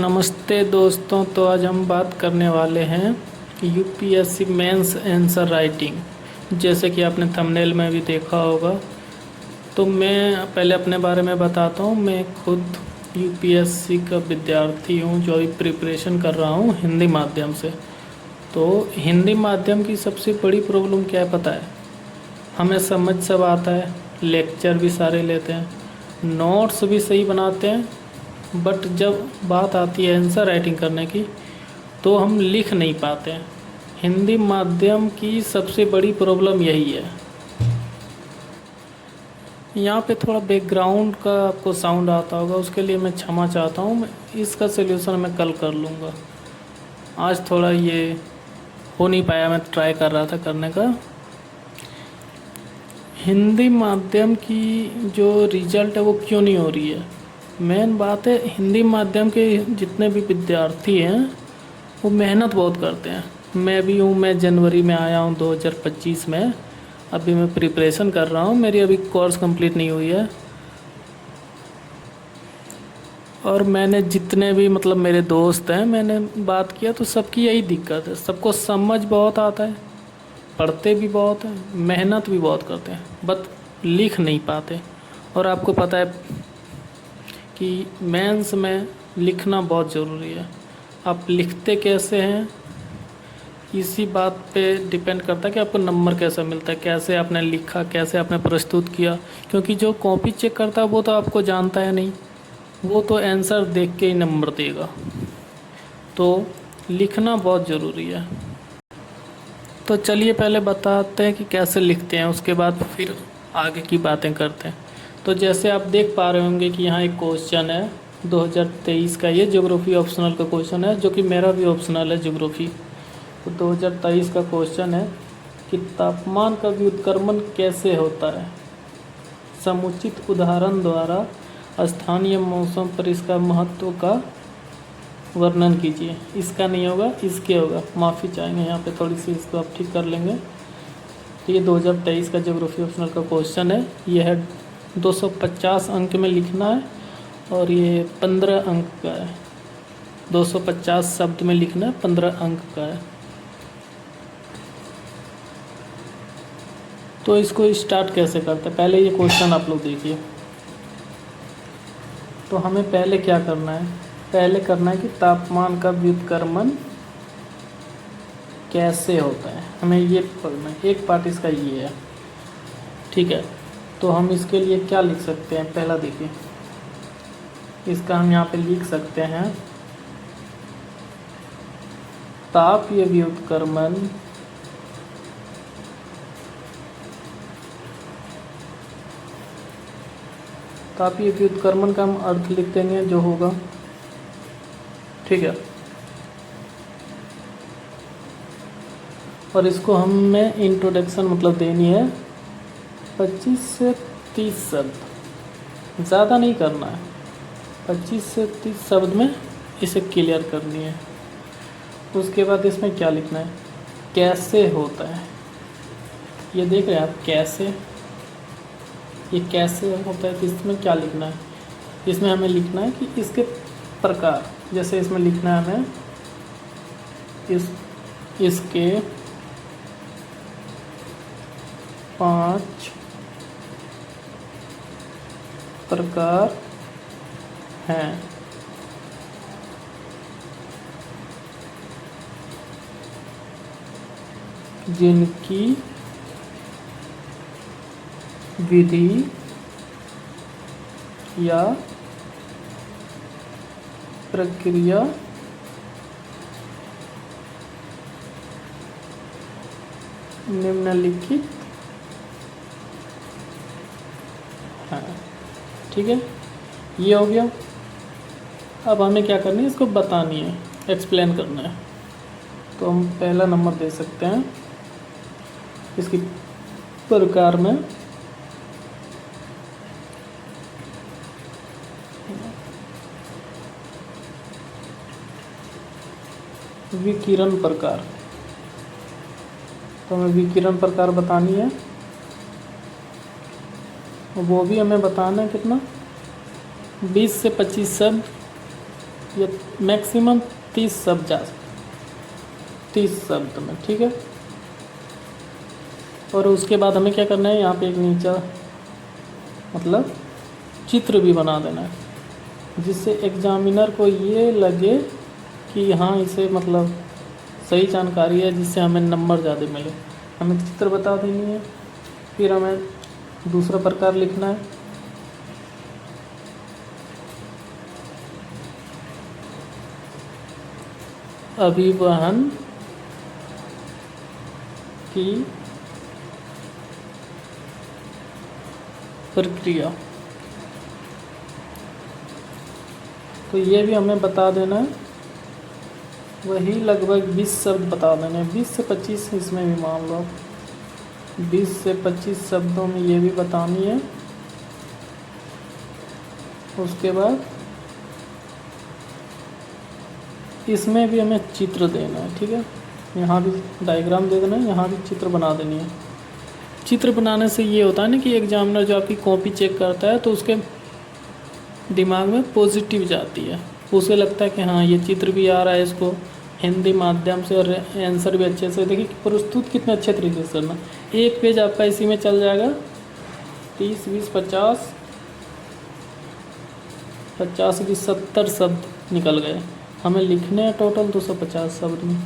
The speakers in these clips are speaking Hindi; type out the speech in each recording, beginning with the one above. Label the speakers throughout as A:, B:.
A: नमस्ते दोस्तों। तो आज हम बात करने वाले हैं यूपीएससी मेंस आंसर राइटिंग। जैसे कि आपने थंबनेल में भी देखा होगा। तो मैं पहले अपने बारे में बताता हूँ। मैं खुद यूपीएससी का विद्यार्थी हूँ जो अभी प्रिपरेशन कर रहा हूँ हिंदी माध्यम से। तो हिंदी माध्यम की सबसे बड़ी प्रॉब्लम क्या है पता है? हमें समझ सब आता है, लेक्चर भी सारे लेते हैं, नोट्स भी सही बनाते हैं, बट जब बात आती है आंसर राइटिंग करने की तो हम लिख नहीं पाते हैं। हिंदी माध्यम की सबसे बड़ी प्रॉब्लम यही है। यहाँ पे थोड़ा बैकग्राउंड का आपको साउंड आता होगा, उसके लिए मैं क्षमा चाहता हूँ। इसका सलूशन मैं कल कर लूँगा। आज थोड़ा ये हो नहीं पाया, मैं ट्राई कर रहा था करने का। हिंदी माध्यम की जो रिजल्ट है वो क्यों नहीं हो रही है? मेन बात है, हिंदी माध्यम के जितने भी विद्यार्थी हैं वो मेहनत बहुत करते हैं। मैं भी हूँ। मैं जनवरी में आया हूँ 2025 में। अभी मैं प्रिपरेशन कर रहा हूँ, मेरी अभी कोर्स कंप्लीट नहीं हुई है। और मैंने जितने भी मेरे दोस्त हैं, मैंने बात किया तो सबकी यही दिक्कत है। सबको समझ बहुत आता है, पढ़ते भी बहुत हैं, मेहनत भी बहुत करते हैं, बट लिख नहीं पाते। और आपको पता है कि मेंस में लिखना बहुत ज़रूरी है। आप लिखते कैसे हैं इसी बात पे डिपेंड करता है कि आपको नंबर कैसा मिलता है, कैसे आपने लिखा, कैसे आपने प्रस्तुत किया। क्योंकि जो कॉपी चेक करता है वो तो आपको जानता है नहीं, वो तो आंसर देख के ही नंबर देगा। तो लिखना बहुत ज़रूरी है। तो चलिए पहले बताते हैं कि कैसे लिखते हैं, उसके बाद फिर आगे की बातें करते हैं। तो जैसे आप देख पा रहे होंगे कि यहाँ एक क्वेश्चन है 2023 का। ये ज्योग्राफी ऑप्शनल का क्वेश्चन है, जो कि मेरा भी ऑप्शनल है ज्योग्राफी। तो 2023 का क्वेश्चन है कि तापमान का व्युत्क्रमण कैसे होता है? समुचित उदाहरण द्वारा स्थानीय मौसम पर इसका महत्व का वर्णन कीजिए। इसका नहीं होगा, इसके होगा। माफ़ी चाहेंगे यहाँ पे, थोड़ी सी इसको आप ठीक कर लेंगे। तो ये 2023 का ज्योग्राफी ऑप्शनल का क्वेश्चन है। ये है 250 अंक में लिखना है और ये 15 अंक का है। 250 शब्द में लिखना है, 15 अंक का है। तो इसको स्टार्ट कैसे करते हैं, पहले ये क्वेश्चन आप लोग देखिए। तो हमें पहले क्या करना है? पहले करना है कि तापमान का व्युत्क्रमण कैसे होता है, हमें ये पढ़ना है। एक पार्ट इसका ये है, ठीक है। तो हम इसके लिए क्या लिख सकते हैं? पहला देखिए, इसका हम यहाँ पे लिख सकते हैं तापीय व्युत्क्रमण तापीय व्युत्क्रमण का हम अर्थ लिख देंगे जो होगा, ठीक है। और इसको हमें इंट्रोडक्शन देनी है 25 से 30 शब्द, ज़्यादा नहीं करना है। 25 से 30 शब्द में इसे क्लियर करनी है। उसके बाद इसमें क्या लिखना है? कैसे होता है, ये देख रहे हैं आप, कैसे, ये कैसे होता है। तो इसमें क्या लिखना है? इसमें हमें लिखना है कि इसके प्रकार। जैसे इसमें लिखना है हमें इसके 5 प्रकार हैं। जिनकी विधि या प्रक्रिया निम्नलिखित है, ठीक है। ये हो गया। अब हमें क्या करनी है? इसको बतानी है, एक्सप्लेन करना है। तो हम पहला नंबर दे सकते हैं इसकी प्रकार में। विकिरण प्रकार। तो हमें विकिरण प्रकार बतानी है, वो भी हमें बताना है कितना, 20 से 25 शब्द ये मैक्सिमम 30 शब्द जा सकते, 30 शब्द में, ठीक है। और उसके बाद हमें क्या करना है, यहाँ पे एक नीचा मतलब चित्र भी बना देना है, जिससे एग्जामिनर को ये लगे कि हाँ इसे मतलब सही जानकारी है, जिससे हमें नंबर ज़्यादा मिले। हमें चित्र बता देनी है, फिर हमें दूसरा प्रकार लिखना है। अभिवहन की प्रक्रिया, तो ये भी हमें बता देना है। वही लगभग 20 शब्द बता देने हैं, 20 से 25 इसमें भी मान लो, 20 से 25 शब्दों में ये भी बतानी है। उसके बाद इसमें भी हमें चित्र देना है, ठीक है। यहाँ भी डायग्राम दे देना है, यहाँ भी चित्र बना देनी है। चित्र बनाने से ये होता है ना कि एग्जामिनर जो आपकी कॉपी चेक करता है तो उसके दिमाग में पॉजिटिव जाती है, उसे लगता है कि हाँ ये चित्र भी आ रहा है इसको हिंदी माध्यम से, और आंसर भी अच्छे से। देखिए प्रस्तुत कितने अच्छे तरीके से करना। एक पेज आपका इसी में चल जाएगा, 30, 20, 50, 50, 20, 70 शब्द निकल गए। हमें लिखने हैं टोटल 250 शब्द में,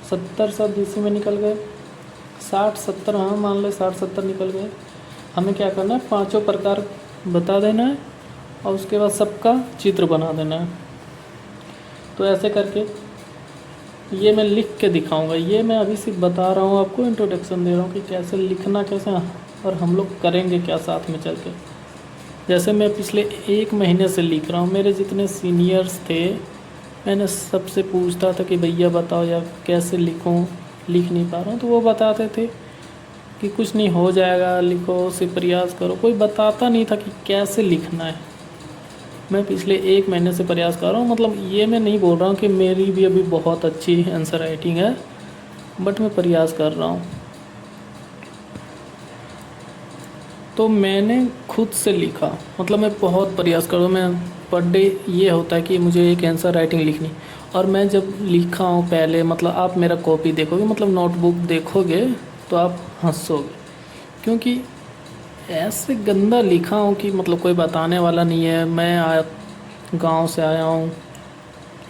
A: 70 शब्द इसी में निकल गए। 60, 70, हाँ मान लें 60, 70 निकल गए। हमें क्या करना है, पांचों प्रकार बता देना है और उसके बाद सबका चित्र बना देना है। तो ऐसे करके ये मैं लिख के दिखाऊंगा। ये मैं अभी सिर्फ बता रहा हूँ आपको, इंट्रोडक्शन दे रहा हूँ कि कैसे लिखना, कैसे, और हम लोग करेंगे क्या साथ में चल के। जैसे मैं पिछले 1 महीने से लिख रहा हूँ, मेरे जितने सीनियर्स थे मैंने सबसे पूछता था कि भैया बताओ यार कैसे लिखूँ, लिख नहीं पा रहा हूँ। तो वो बताते थे कि कुछ नहीं, हो जाएगा, लिखो, से प्रयास करो। कोई बताता नहीं था कि कैसे लिखना है। मैं पिछले 1 महीने से प्रयास कर रहा हूँ। मतलब ये मैं नहीं बोल रहा हूँ कि मेरी भी अभी बहुत अच्छी आंसर राइटिंग है, बट मैं प्रयास कर रहा हूँ। तो मैंने खुद से लिखा, मतलब मैं बहुत प्रयास कर रहा हूँ। मैं पर डे ये होता है कि मुझे एक आंसर राइटिंग लिखनी, और मैं जब लिखा हूँ पहले, मतलब आप मेरा कॉपी देखोगे, मतलब नोटबुक देखोगे तो आप हंसोगे, क्योंकि ऐसे गंदा लिखा हूँ कि मतलब कोई बताने वाला नहीं है। मैं गांव से आया हूँ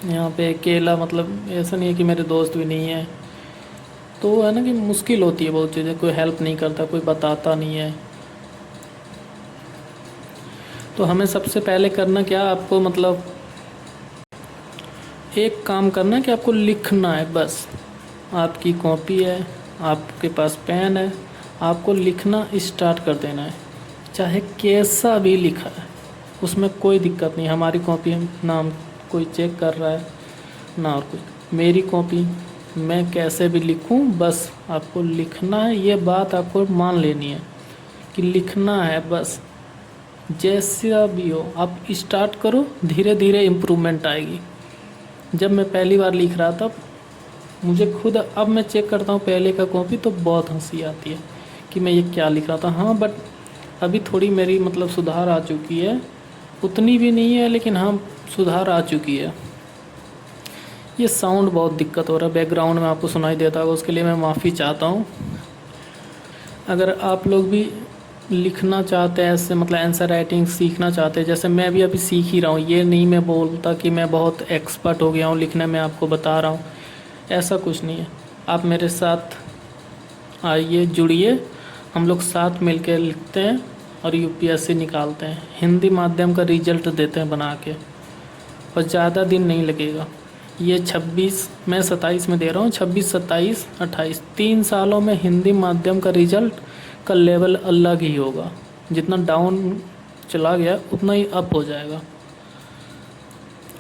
A: यहाँ पे अकेला, मतलब ऐसा नहीं है कि मेरे दोस्त भी नहीं है, तो है ना कि मुश्किल होती है बहुत चीज़ें, कोई हेल्प नहीं करता, कोई बताता नहीं है। तो हमें सबसे पहले करना क्या, आपको मतलब एक काम करना है कि आपको लिखना है बस। आपकी कॉपी है, आपके पास पेन है, आपको लिखना स्टार्ट कर देना है, चाहे कैसा भी लिखा है उसमें कोई दिक्कत नहीं। हमारी कॉपी ना हम कोई चेक कर रहा है ना और कुछ, मेरी कॉपी, मैं कैसे भी लिखूं, बस आपको लिखना है। ये बात आपको मान लेनी है कि लिखना है बस, जैसा भी हो आप स्टार्ट करो, धीरे धीरे इम्प्रूवमेंट आएगी। जब मैं पहली बार लिख रहा था मुझे खुद, अब मैं चेक करता हूँ पहले का कॉपी तो बहुत हंसी आती है कि मैं ये क्या लिख रहा था। हाँ बट अभी थोड़ी मेरी मतलब सुधार आ चुकी है, उतनी भी नहीं है लेकिन हाँ सुधार आ चुकी है। ये साउंड बहुत दिक्कत हो रहा है, बैकग्राउंड में आपको सुनाई देता होगा, उसके लिए मैं माफ़ी चाहता हूँ। अगर आप लोग भी लिखना चाहते हैं ऐसे, मतलब आंसर राइटिंग सीखना चाहते हैं, जैसे मैं भी अभी सीख ही रहा हूँ, ये नहीं मैं बोलता कि मैं बहुत एक्सपर्ट हो गया हूँ लिखने में, आपको बता रहा हूँ, ऐसा कुछ नहीं है। आप मेरे साथ आइए, जुड़िए, हम लोग साथ मिलकर लिखते हैं और यूपीएससी निकालते हैं, हिंदी माध्यम का रिजल्ट देते हैं बना के, और ज़्यादा दिन नहीं लगेगा। ये 26, मैं 27 में दे रहा हूँ, 26, 27, 28, 3 सालों में हिंदी माध्यम का रिजल्ट का लेवल अलग ही होगा। जितना डाउन चला गया उतना ही अप हो जाएगा।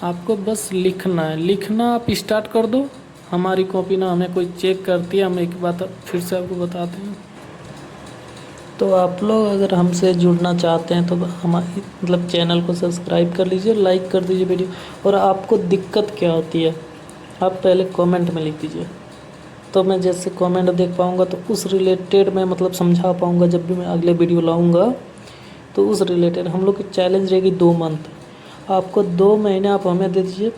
A: आपको बस लिखना है, लिखना आप स्टार्ट कर दो। हमारी कॉपी ना हमें कोई चेक करती है, हम एक बात फिर से आपको बताते हैं। तो आप लोग अगर हमसे जुड़ना चाहते हैं तो हमारी मतलब चैनल को सब्सक्राइब कर लीजिए, लाइक कर दीजिए वीडियो। और आपको दिक्कत क्या होती है आप पहले कमेंट में लिख दीजिए, तो मैं जैसे कमेंट देख पाऊँगा तो उस रिलेटेड मैं मतलब समझा पाऊँगा। जब भी मैं अगले वीडियो लाऊँगा तो उस रिलेटेड हम लोग की चैलेंज रहेगी 2 मंथ। आपको 2 महीने आप हमें दे दीजिए,